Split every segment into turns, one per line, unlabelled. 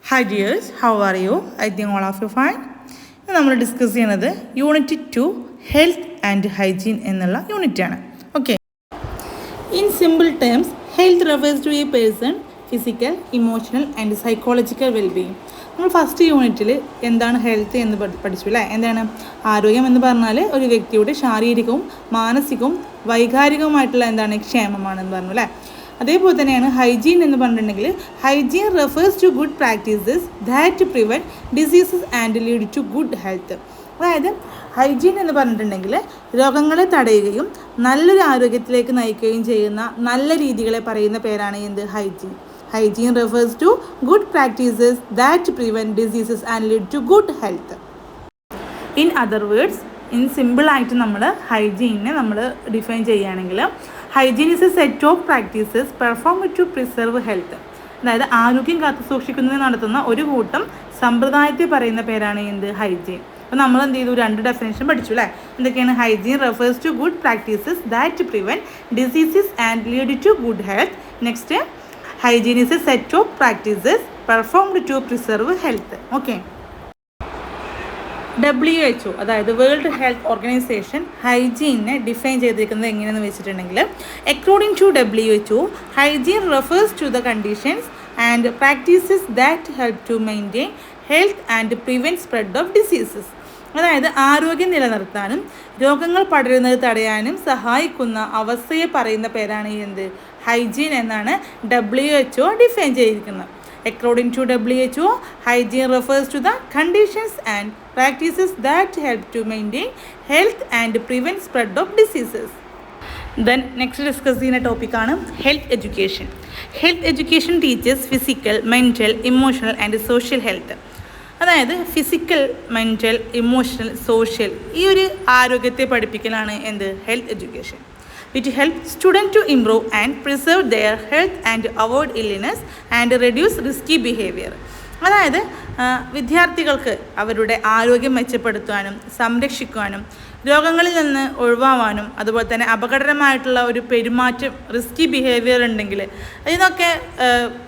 Hi dears, how are you? I think all of you fine. നമ്മൾ discuss ചെയ്യുന്നത് unit 2 health and hygiene എന്നുള്ള യൂണിറ്റാണ്. Okay, in simple terms health refers to a person physical, emotional and psychological wellbeing. നമ്മൾ first യൂണിറ്റിൽ എന്താണ് health എന്ന് പഠിച്ചു അല്ലേ? എന്താണ് ആരോഗ്യം എന്ന് പറഞ്ഞാൽ ഒരു വ്യക്തിയുടെ ശാരീരികവും മാനസികവും വൈകാരികവുമായിട്ടുള്ള എന്താണ് ക്ഷേമമാണെന്ന് പറഞ്ഞു അല്ലേ? അതേപോലെ തന്നെയാണ് ഹൈജീൻ എന്ന് പറഞ്ഞിട്ടുണ്ടെങ്കിൽ hygiene refers to good practices that prevent diseases and lead to good health. അതായത് ഹൈജീൻ എന്ന് പറഞ്ഞിട്ടുണ്ടെങ്കിൽ രോഗങ്ങളെ തടയുകയും നല്ലൊരു ആരോഗ്യത്തിലേക്ക് നയിക്കുകയും ചെയ്യുന്ന നല്ല രീതികളെ പറയുന്ന പേരാണ് എന്ത്? Hygiene. Hygiene refers to good practices that prevent diseases and lead to good health. In other words, in സിമ്പിളായിട്ട് നമ്മൾ ഹൈജീനെ നമ്മൾ ഡിഫൈൻ ചെയ്യുകയാണെങ്കിൽ hygiene is a set of practices performed to preserve health. അതായത് ആരോഗ്യം കാത്തു സൂക്ഷിക്കുന്നതിന് നടത്തുന്ന ഒരു കൂട്ടം സമ്പ്രദായത്തെ പറയുന്ന പേരാണ് എന്ത്? ഹൈജീൻ. അപ്പോൾ നമ്മൾ എന്ത് ചെയ്തു? രണ്ട് ഡെഫിനേഷൻ പഠിച്ചു അല്ലേ? എന്തൊക്കെയാണ്? Hygiene refers to good practices that prevent diseases and lead to good health. Next, hygiene is a set of practices performed to preserve health. Okay, WHO അതായത് വേൾഡ് ഹെൽത്ത് ഓർഗനൈസേഷൻ ഹൈജീനെ ഡിഫൈൻ ചെയ്തിരിക്കുന്നത് എങ്ങനെയെന്ന് വെച്ചിട്ടുണ്ടെങ്കിൽ according to WHO hygiene refers to the conditions and practices that help to maintain health and prevent spread of diseases. അതായത് ആരോഗ്യം നിലനിർത്താനും രോഗങ്ങൾ പടരുന്നത് തടയാനും സഹായിക്കുന്ന അവസ്ഥയെ പറയുന്ന പേരാണ് എന്ത്? ഹൈജീൻ എന്നാണ് WHO ഡിഫൈൻ ചെയ്തിരിക്കുന്നത്. According to WHO, hygiene refers to the conditions and practices that help to maintain health and prevent spread of diseases. Then next discuss ചെയ്യുന്ന ടോപ്പിക്കാണ് health education. Health education teaches physical, mental, emotional and social health. അതായത് physical, mental, emotional, social ഈ ഒരു ആരോഗ്യത്തെ പഠിപ്പിക്കലാണ് എന്ത്? Health education. It helps students to improve and preserve their health and avoid illness and reduce risky behavior. അതായത് വിദ്യാർത്ഥികൾക്ക് അവരുടെ ആരോഗ്യം മെച്ചപ്പെടുത്തുവാനും സംരക്ഷിക്കുവാനും രോഗങ്ങളിൽ നിന്ന് ഒഴിവാവാനും അതുപോലെ തന്നെ അപകടകരമായിട്ടുള്ള ഒരു പെരുമാറ്റം, റിസ്കി ബിഹേവിയർ ഉണ്ടെങ്കിൽ ഇതിനൊക്കെ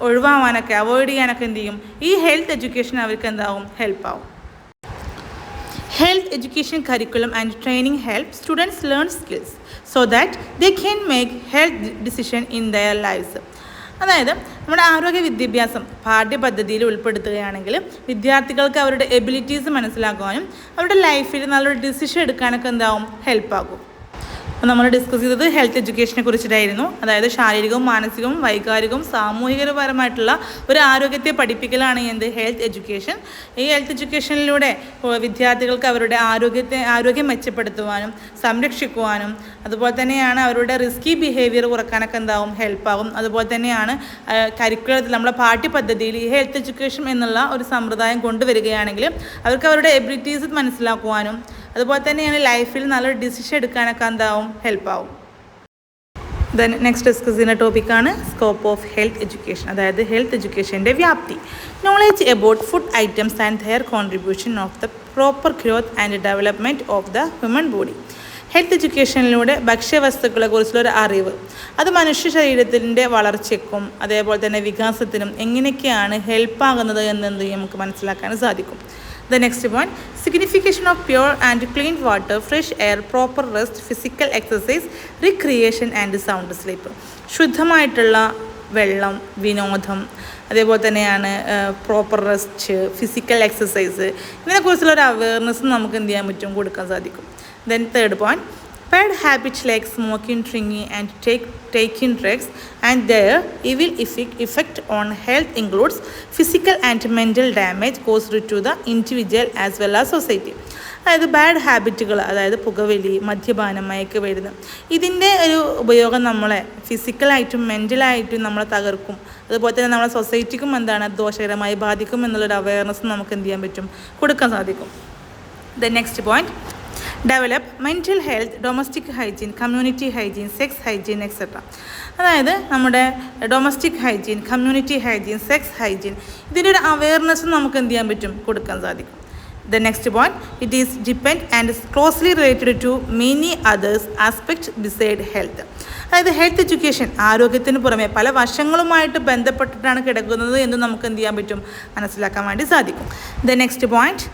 ഒഴിവാവാനൊക്കെ അവോയ്ഡ് ചെയ്യാനൊക്കെ എന്ത് ചെയ്യും? ഈ ഹെൽത്ത് എഡ്യൂക്കേഷൻ അവർക്ക് എന്താവും? ഹെൽപ്പാവും. Health education curriculum and training help students learn skills so that they can make health decision in their lives. അതായത് നമ്മുടെ ആരോഗ്യ വിദ്യാഭ്യാസം പാഠ്യപദ്ധതിയിൽ ഉൾപ്പെടുത്തുകയാണെങ്കിൽ വിദ്യാർത്ഥികൾക്ക് അവരുടെ എബിലിറ്റീസ് മനസ്സിലാക്കുവാനും അവരുടെ ലൈഫിൽ നല്ലൊരു ഡിസിഷൻ എടുക്കാനൊക്കെ എന്താവും? ഹെൽപ്പാകും. അപ്പോൾ നമ്മൾ ഡിസ്കസ് ചെയ്തത് ഹെൽത്ത് എഡ്യൂക്കേഷനെ കുറിച്ചിട്ടായിരുന്നു. അതായത് ശാരീരികവും മാനസികവും വൈകാരികവും സാമൂഹികപരമായിട്ടുള്ള ഒരു ആരോഗ്യത്തെ പഠിപ്പിക്കലാണ് എന്ത്? Health education. ഈ ഹെൽത്ത് എഡ്യൂക്കേഷനിലൂടെ വിദ്യാർത്ഥികൾക്ക് അവരുടെ ആരോഗ്യം മെച്ചപ്പെടുത്തുവാനും സംരക്ഷിക്കുവാനും അതുപോലെ തന്നെയാണ് അവരുടെ റിസ്കി ബിഹേവിയർ കുറക്കാനൊക്കെ എന്താവും? ഹെൽപ്പാകും. അതുപോലെ തന്നെയാണ് കരിക്കുലത്തിൽ നമ്മളെ പാഠ്യപദ്ധതിയിൽ ഈ ഹെൽത്ത് എഡ്യൂക്കേഷൻ എന്നുള്ള ഒരു സമ്പ്രദായം കൊണ്ടുവരികയാണെങ്കിൽ അവർക്ക് അവരുടെ എബിലിറ്റീസ് മനസ്സിലാക്കുവാനും അതുപോലെ തന്നെയാണ് ലൈഫിൽ നല്ലൊരു ഡിസിഷൻ എടുക്കാനൊക്കെ എന്താവും? ഹെൽപ്പാവും. ദെൻ നെക്സ്റ്റ് ഡിസ്കസ് ചെയ്യുന്ന ടോപ്പിക്കാണ് സ്കോപ്പ് ഓഫ് ഹെൽത്ത് എഡ്യൂക്കേഷൻ. അതായത് ഹെൽത്ത് എഡ്യൂക്കേഷൻ്റെ വ്യാപ്തി. Knowledge about food items and their contribution of the proper growth and development of the human body. Health എഡ്യൂക്കേഷനിലൂടെ ഭക്ഷ്യവസ്തുക്കളെക്കുറിച്ചുള്ളൊരു അറിവ് അത് മനുഷ്യ ശരീരത്തിൻ്റെ വളർച്ചയ്ക്കും അതേപോലെ തന്നെ വികാസത്തിനും എങ്ങനെയൊക്കെയാണ് ഹെൽപ്പാകുന്നത് എന്നത് നമുക്ക് മനസ്സിലാക്കാൻ സാധിക്കും. The next point, signification of pure and clean water, fresh air, proper rest, physical exercise, recreation and sound sleep. ശുദ്ധമായിട്ടുള്ള വെള്ളം, വിനോദം, അതേപോലെ തന്നെയാണ് പ്രോപ്പർ റെസ്റ്റ്, ഫിസിക്കൽ എക്സസൈസ് ഇതിനെക്കുറിച്ചുള്ള ഒരു അവയർനെസ് നമുക്ക് എന്ത് ചെയ്യാൻ പറ്റും? കൊടുക്കാൻ സാധിക്കും. Then third point, bad habits like smoking, drinking and taking drugs and their evil effect on health includes physical and mental damage caused to the individual as well as society. അതായത് bad ഹാബിറ്റുകൾ, അതായത് പുകവലി, മദ്യപാനം, മയക്കുമരുന്ന് ഇതിൻ്റെ ഒരു ഉപയോഗം നമ്മളെ ഫിസിക്കലായിട്ടും മെൻ്റലായിട്ടും നമ്മളെ തകർക്കും. അതുപോലെ തന്നെ നമ്മളെ സൊസൈറ്റിക്കും എന്താണ് ദോഷകരമായി ബാധിക്കും എന്നുള്ളൊരു അവയർനെസ് നമുക്ക് എന്ത് ചെയ്യാൻ പറ്റും? കൊടുക്കാൻ സാധിക്കും. The next point, develop mental health, domestic hygiene, community hygiene, sex hygiene etcetera. അതായത് നമ്മുടെ domestic hygiene, community hygiene, sex hygiene ഇതിൻ്റെ ഒരു അവയർനെസ് നമുക്ക് എന്ത് ചെയ്യാൻ പറ്റും? കൊടുക്കാൻ സാധിക്കും. The next point, it is depend and is closely related to many others aspects beside health. അതായത് ഹെൽത്ത് എഡ്യൂക്കേഷൻ ആരോഗ്യത്തിന് പുറമെ പല വശങ്ങളുമായിട്ട് ബന്ധപ്പെട്ടിട്ടാണ് കിടക്കുന്നത് എന്ന് നമുക്ക് എന്ത് ചെയ്യാൻ പറ്റും, മനസ്സിലാക്കാൻ വേണ്ടി സാധിക്കും. The next point,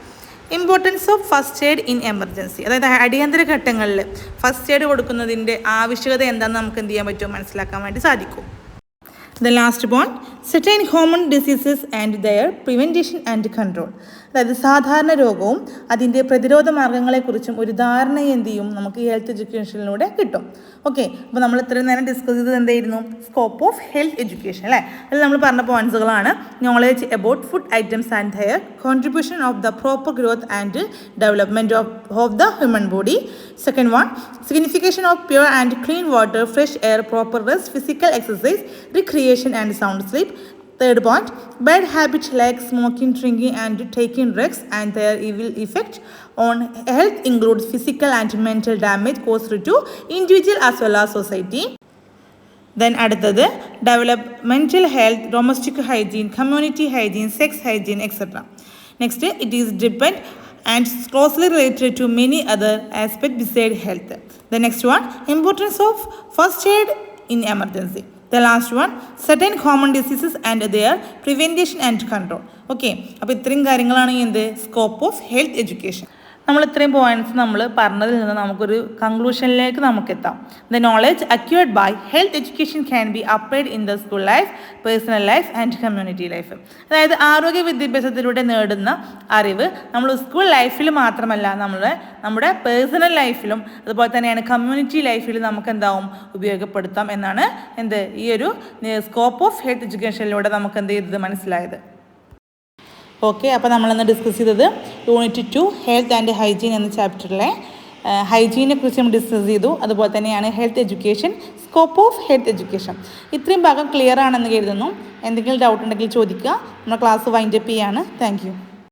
importance of first aid in emergency. അതായത് അടിയന്തര ഘട്ടങ്ങളിൽ ഫസ്റ്റ് എയ്ഡ് കൊടുക്കുന്നതിൻ്റെ ആവശ്യകത എന്താണെന്ന് നമുക്ക് എന്ത് ചെയ്യാൻ പറ്റും, മനസ്സിലാക്കാൻ വേണ്ടി സാധിക്കും. The last point, certain common diseases and their prevention and control. അതായത് സാധാരണ രോഗവും അതിൻ്റെ പ്രതിരോധ മാർഗ്ഗങ്ങളെക്കുറിച്ചും ഒരു ധാരണ എന്ത് ചെയ്യും, നമുക്ക് ഈ ഹെൽത്ത് എഡ്യൂക്കേഷനിലൂടെ കിട്ടും. ഓക്കെ, അപ്പോൾ നമ്മൾ ഇത്രയും നേരം ഡിസ്കസ് ചെയ്തത് എന്തായിരുന്നു, സ്കോപ്പ് ഓഫ് ഹെൽത്ത് എഡ്യൂക്കേഷൻ അല്ലേ. അതിൽ നമ്മൾ പറഞ്ഞ പോയിന്റ്സുകളാണ്: knowledge about food items and their contribution of the proper growth and development of the human body. Second one, signification of pure and clean water, fresh air, proper rest, physical exercise, recreation and sound sleep. Third point, bad habits like smoking, drinking and taking drugs and their evil effect on health includes physical and mental damage caused to individual as well as society. Then അടുത്തത് developmental health, domestic hygiene, community hygiene, sex hygiene, etc. Next, it is depend and closely related to many other aspects besides health. The next one, importance of first aid in emergency. The last one, certain common diseases and their prevention and control. Okay, അപ്പോൾ ഇത്രയും കാര്യങ്ങളാണ് എന്ത്, scope of health education. നമ്മൾ ഇത്രയും points നമ്മൾ പറഞ്ഞതിൽ നിന്ന് നമുക്കൊരു കൺക്ലൂഷനിലേക്ക് നമുക്കെത്താം. The knowledge acquired by health education can be applied in the school life, personal life and community life. അതായത് ആരോഗ്യ വിദ്യാഭ്യാസത്തിലൂടെ നേടുന്ന അറിവ് നമ്മൾ സ്കൂൾ ലൈഫിൽ മാത്രമല്ല, നമ്മുടെ പേഴ്സണൽ ലൈഫിലും അതുപോലെ തന്നെയാണ് കമ്മ്യൂണിറ്റി ലൈഫിലും നമുക്ക് എന്താവും, ഉപയോഗപ്പെടുത്താം എന്നാണ് ഈ ഒരു സ്കോപ്പ് ഓഫ് ഹെൽത്ത് എഡ്യൂക്കേഷനിലൂടെ നമുക്ക് ചെയ്തത് മനസ്സിലായത്. ഓക്കെ, അപ്പോൾ നമ്മളിന്ന് ഡിസ്കസ് ചെയ്തത് യൂണിറ്റ് 2 ഹെൽത്ത് ആൻഡ് ഹൈജീൻ എന്ന ചാപ്റ്ററിലെ ഹൈജീനെ കുറിച്ച് നമ്മൾ ഡിസ്കസ് ചെയ്തു. അതുപോലെ തന്നെയാണ് health education, scope of health education. ഇത്രയും ഭാഗം ക്ലിയർ ആണെന്ന് കരുതുന്നു. എന്തെങ്കിലും ഡൗട്ട് ഉണ്ടെങ്കിൽ ചോദിക്കുക. നമ്മുടെ ക്ലാസ് വൈൻഡപ്പ് ചെയ്യാണ്. Thank you.